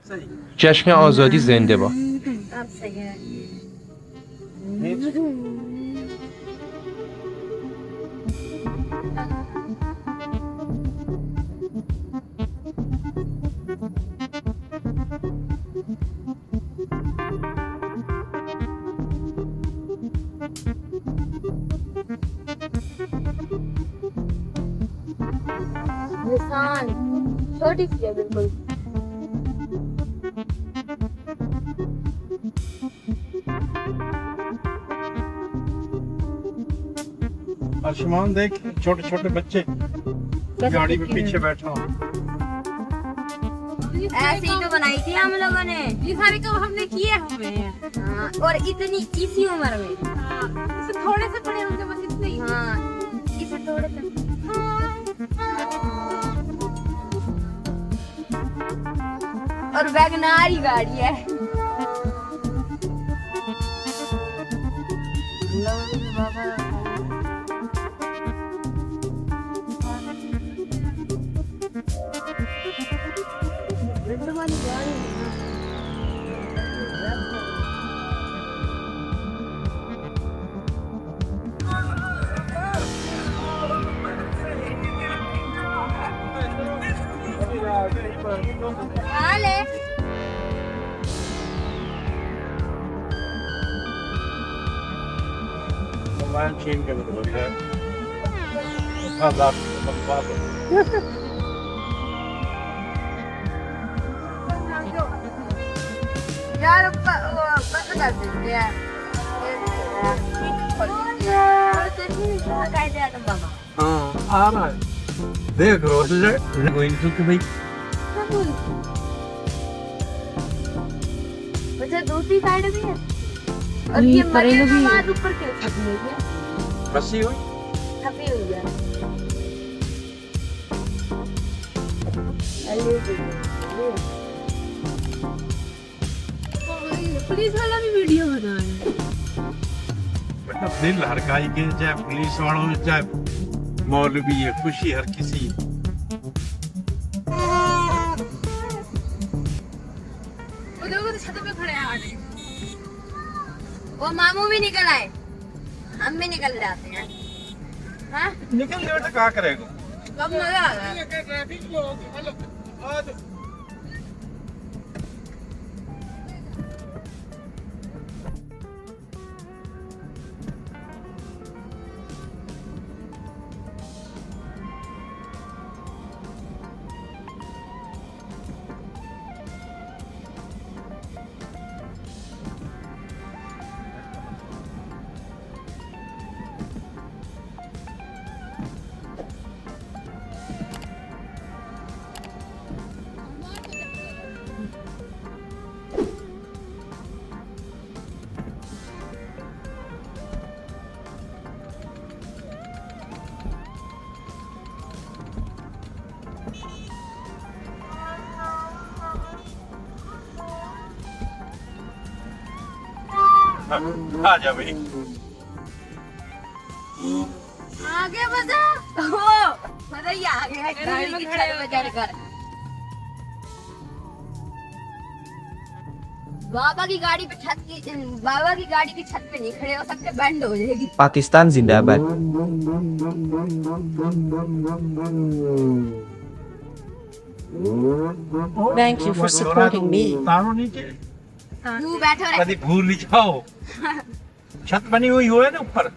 जश्न आज़ादी जिंदाबाद। अब सही है। निशान छोटी सी है बिल्कुल। आसमान देख, छोटे छोटे बच्चे गाड़ी में पीछे बैठा हूँ। ऐसे ही तो बनाई थी हम लोगों ने, ये सारे काम हमने किए हुए हैं। हाँ, और इतनी इसी उम्र में। इससे थोड़े से बड़े होंगे बस इतने ही। हाँ, इसे थोड़े से। और वैगनार ही गाड़ी है। कहाँ ले? मोबाइल छीन के बोल रहा है। यार बंद कर देते हैं। हाँ, आ रहा है। देख रोशन गोइंग टू भाई। अच्छा दूसरी साइड भी है। और ये मरे भी ऊपर के छपी हुई है। फंसी हुई छपी हुई है। पुलिस वाला भी वीडियो बना है। बेटा दिल हर काई के, चाहे पुलिस वालों चाहे मौलवी है, खुशी हर किसी। वो देखो तो छत पे खड़े हैं आगे। वो मामू भी निकल आए, हम भी निकल जाते हैं। हाँ? निकल गए बेटा, क्या करेगा? कब मजा आ रहा है। आ जा भाई। आगे बजा। ओ, मजा ही आ गया गाड़ी की छत पे चढ़कर। बाबा की गाड़ी पे छत पे नहीं खड़े हो सकते, बैंड हो जाएगी। पाकिस्तान जिंदाबाद। Thank you for supporting me. तारो नीचे तू बैठो रे। कभी भूल नहीं जाओ। छत बनी हुई हो है ना ऊपर।